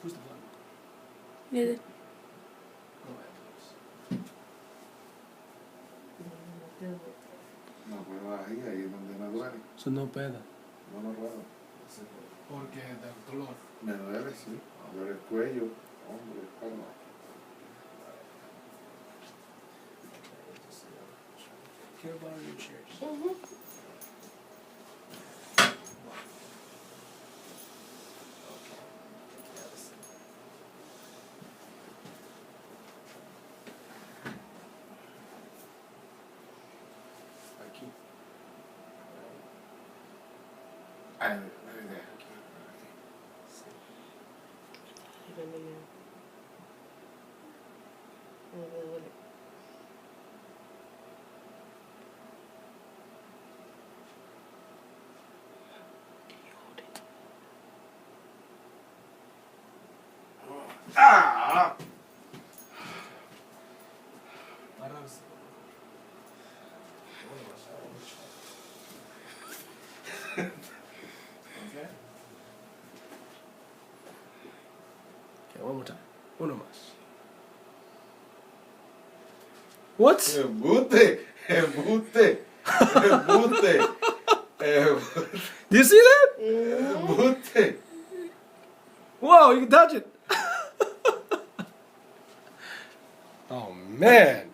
Who's the blood? Neither. Go ahead, No, pues ahí es donde me duele. Eso no peda. No lo ruedo. please. Porque del dolor. Me duele, sí. Me duele el cuello, hombro, espalda. Care about your chairs. Aquí. Ay, me deja aquí. ¡Ah! Párate. Okay. Okay, one more time. Uno más. What? ¡Embuste! ¡Embuste! ¡Embuste! ¡Embuste! Do you see that? ¡Embuste! Whoa, you can touch it. Oh man.